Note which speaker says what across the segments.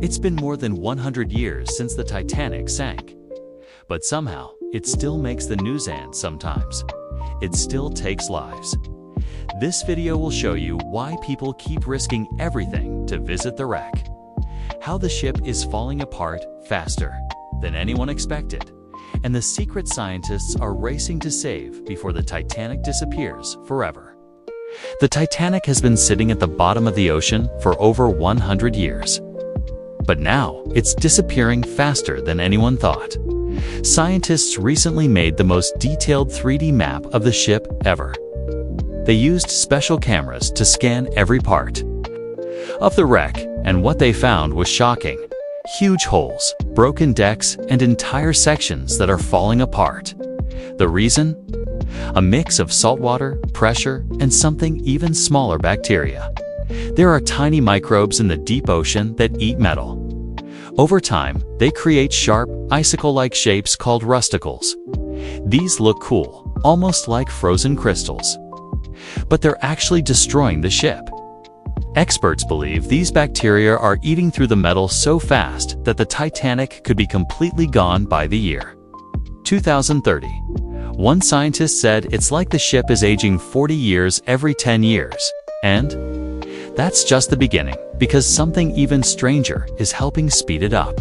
Speaker 1: It's been more than 100 years since the Titanic sank. But somehow, it still makes the news and sometimes. It still takes lives. This video will show you why people keep risking everything to visit the wreck. How the ship is falling apart faster than anyone expected. And the secret scientists are racing to save before the Titanic disappears forever. The Titanic has been sitting at the bottom of the ocean for over 100 years. But now, it's disappearing faster than anyone thought. Scientists recently made the most detailed 3D map of the ship ever. They used special cameras to scan every part of the wreck, and what they found was shocking. Huge holes, broken decks, and entire sections that are falling apart. The reason? A mix of saltwater, pressure, and something even smaller bacteria. There are tiny microbes in the deep ocean that eat metal. Over time, they create sharp, icicle-like shapes called rusticles. These look cool, almost like frozen crystals. But they're actually destroying the ship. Experts believe these bacteria are eating through the metal so fast that the Titanic could be completely gone by the year 2030. One scientist said it's like the ship is aging 40 years every 10 years. And that's just the beginning, because something even stranger is helping speed it up.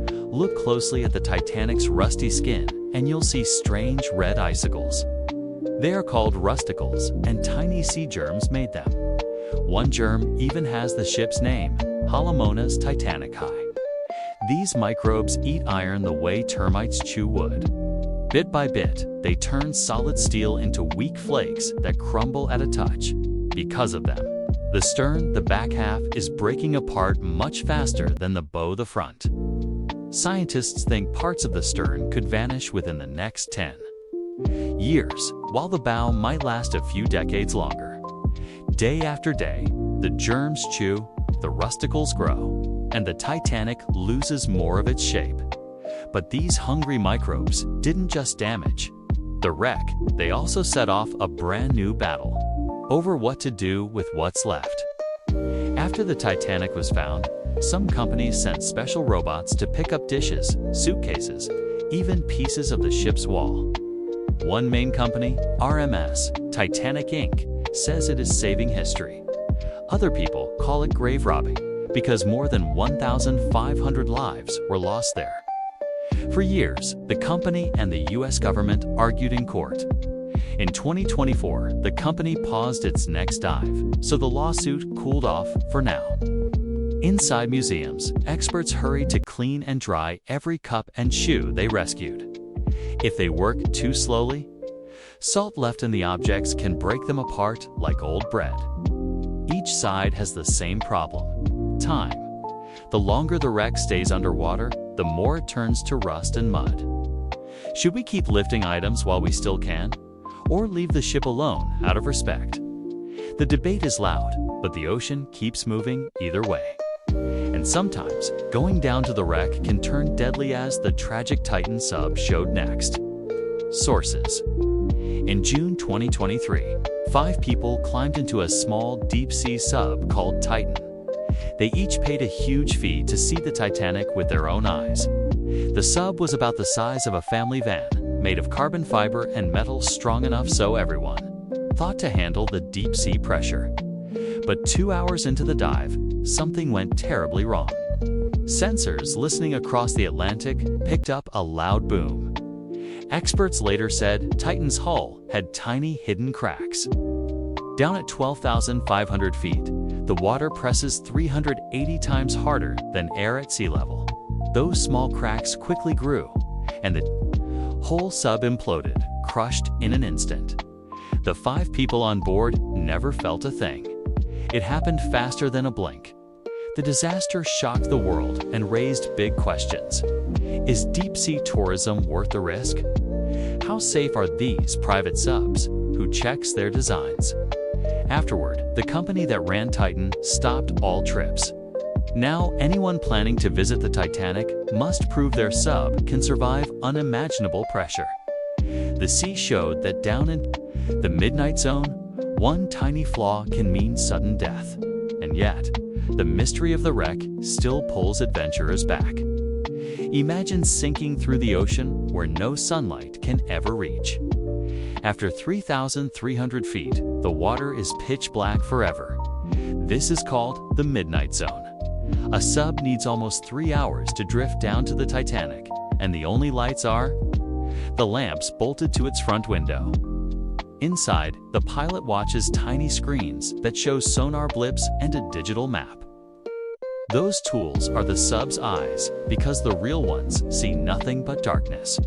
Speaker 1: Look closely at the Titanic's rusty skin, and you'll see strange red icicles. They are called rusticles, and tiny sea germs made them. One germ even has the ship's name, Halomonas titanicae. These microbes eat iron the way termites chew wood. Bit by bit, they turn solid steel into weak flakes that crumble at a touch. Because of them, the stern, the back half, is breaking apart much faster than the bow, the front. Scientists think parts of the stern could vanish within the next 10 years, while the bow might last a few decades longer. Day after day, the germs chew, the rusticles grow, and the Titanic loses more of its shape. But these hungry microbes didn't just damage the wreck, they also set off a brand new battle over what to do with what's left. After the Titanic was found, some companies sent special robots to pick up dishes, suitcases, even pieces of the ship's wall. One main company, RMS, Titanic Inc., says it is saving history. Other people call it grave robbing because more than 1,500 lives were lost there. For years, the company and the US government argued in court. In 2024, the company paused its next dive, so the lawsuit cooled off for now. Inside museums, experts hurried to clean and dry every cup and shoe they rescued. If they work too slowly, salt left in the objects can break them apart like old bread. Each side has the same problem: time. The longer the wreck stays underwater, the more it turns to rust and mud. Should we keep lifting items while we still can, or leave the ship alone out of respect? The debate is loud, but the ocean keeps moving either way. And sometimes, going down to the wreck can turn deadly, as the tragic Titan sub showed next. Sources: in June 2023, 5 people climbed into a small deep-sea sub called Titan. They each paid a huge fee to see the Titanic with their own eyes. The sub was about the size of a family van, made of carbon fiber and metal strong enough so everyone thought to handle the deep-sea pressure. But 2 hours into the dive, something went terribly wrong. Sensors listening across the Atlantic picked up a loud boom. Experts later said Titan's hull had tiny hidden cracks. Down at 12,500 feet, the water presses 380 times harder than air at sea level. Those small cracks quickly grew, and the whole sub imploded, crushed in an instant. The 5 people on board never felt a thing. It happened faster than a blink. The disaster shocked the world and raised big questions. Is deep-sea tourism worth the risk? How safe are these private subs? Who checks their designs? Afterward, the company that ran Titan stopped all trips. Now, anyone planning to visit the Titanic must prove their sub can survive unimaginable pressure. The sea showed that down in the midnight zone, one tiny flaw can mean sudden death. And yet, the mystery of the wreck still pulls adventurers back. Imagine sinking through the ocean where no sunlight can ever reach. After 3,300 feet, the water is pitch black forever. This is called the Midnight Zone. A sub needs almost 3 hours to drift down to the Titanic, and the only lights are the lamps bolted to its front window. Inside, the pilot watches tiny screens that show sonar blips and a digital map. Those tools are the sub's eyes, because the real ones see nothing but darkness.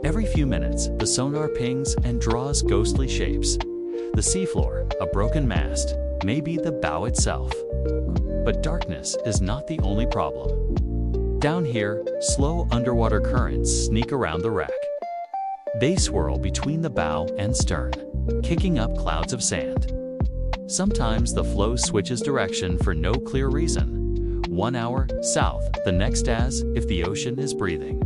Speaker 1: Every few minutes, the sonar pings and draws ghostly shapes. The seafloor, a broken mast, may be the bow itself. But darkness is not the only problem. Down here, slow underwater currents sneak around the wreck. They swirl between the bow and stern, kicking up clouds of sand. Sometimes the flow switches direction for no clear reason. 1 hour south, the next as if the ocean is breathing.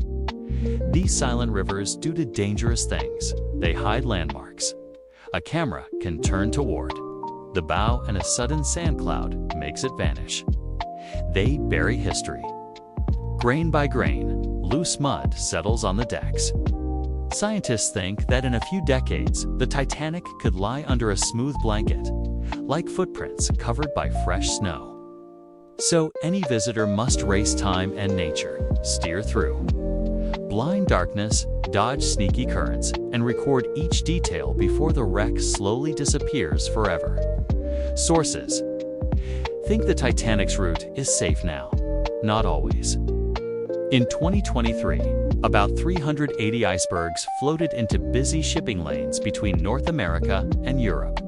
Speaker 1: These silent rivers do dangerous things. They hide landmarks. A camera can turn toward the bow, and a sudden sand cloud makes it vanish. They bury history. Grain by grain, loose mud settles on the decks. Scientists think that in a few decades, the Titanic could lie under a smooth blanket, like footprints covered by fresh snow. So any visitor must race time and nature, steer through blind darkness, dodge sneaky currents, and record each detail before the wreck slowly disappears forever. Sources: think the Titanic's route is safe now. Not always. In 2023, about 380 icebergs floated into busy shipping lanes between North America and Europe.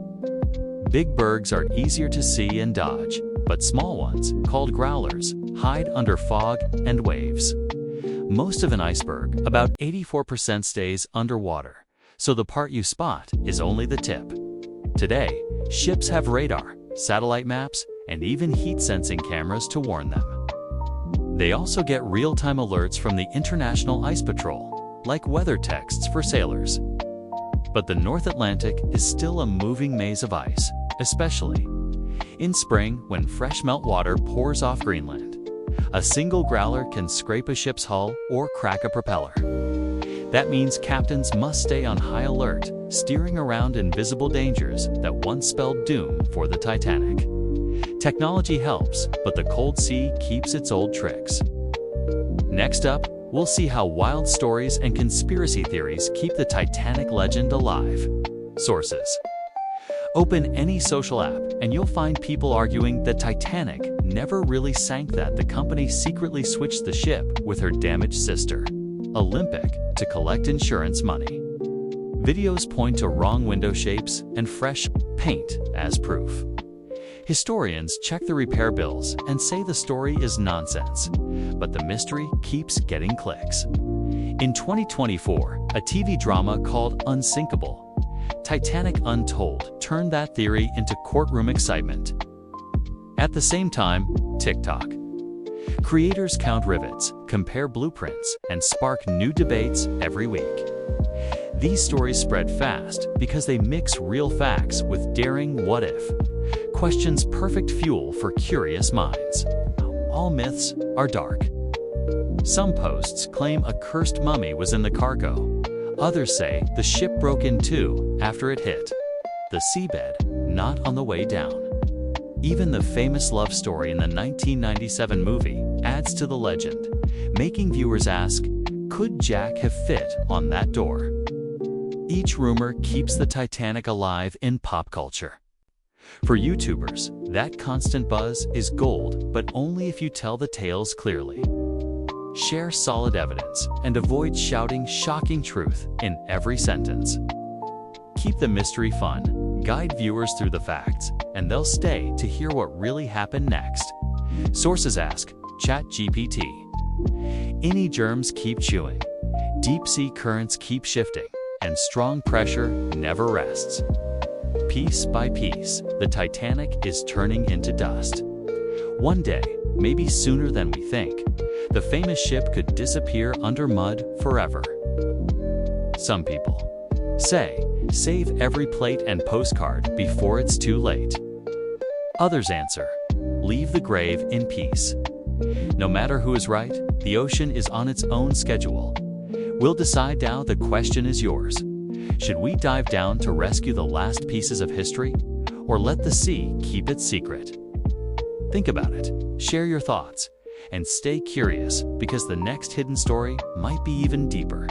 Speaker 1: Big bergs are easier to see and dodge, but small ones, called growlers, hide under fog and waves. Most of an iceberg, about 84%, stays underwater, so the part you spot is only the tip. Today, ships have radar, satellite maps, and even heat-sensing cameras to warn them. They also get real-time alerts from the International Ice Patrol, like weather texts for sailors. But the North Atlantic is still a moving maze of ice, especially in spring when fresh meltwater pours off Greenland. A single growler can scrape a ship's hull or crack a propeller. That means captains must stay on high alert, steering around invisible dangers that once spelled doom for the Titanic. Technology helps, but the cold sea keeps its old tricks. Next up, we'll see how wild stories and conspiracy theories keep the Titanic legend alive. Sources: open any social app and you'll find people arguing that Titanic never really sank, that the company secretly switched the ship with her damaged sister, Olympic, to collect insurance money. Videos point to wrong window shapes and fresh paint as proof. Historians check the repair bills and say the story is nonsense, but the mystery keeps getting clicks. In 2024, a TV drama called Unsinkable, Titanic Untold, turned that theory into courtroom excitement. At the same time, TikTok. Creators count rivets, compare blueprints, and spark new debates every week. These stories spread fast because they mix real facts with daring what-if questions, perfect fuel for curious minds. All myths are dark. Some posts claim a cursed mummy was in the cargo. Others say the ship broke in two after it hit the seabed, not on the way down. Even the famous love story in the 1997 movie adds to the legend, making viewers ask, could Jack have fit on that door? Each rumor keeps the Titanic alive in pop culture. For YouTubers, that constant buzz is gold, but only if you tell the tales clearly. Share solid evidence and avoid shouting shocking truth in every sentence. Keep the mystery fun, guide viewers through the facts, and they'll stay to hear what really happened next. Sources ask ChatGPT. Any germs keep chewing, deep sea currents keep shifting, and strong pressure never rests. Piece by piece, the Titanic is turning into dust. One day, maybe sooner than we think, the famous ship could disappear under mud forever. Some people say, save every plate and postcard before it's too late. Others answer, leave the grave in peace. No matter who is right, the ocean is on its own schedule. We'll decide now. The question is yours. Should we dive down to rescue the last pieces of history, or let the sea keep its secret? Think about it, share your thoughts, and stay curious because the next hidden story might be even deeper.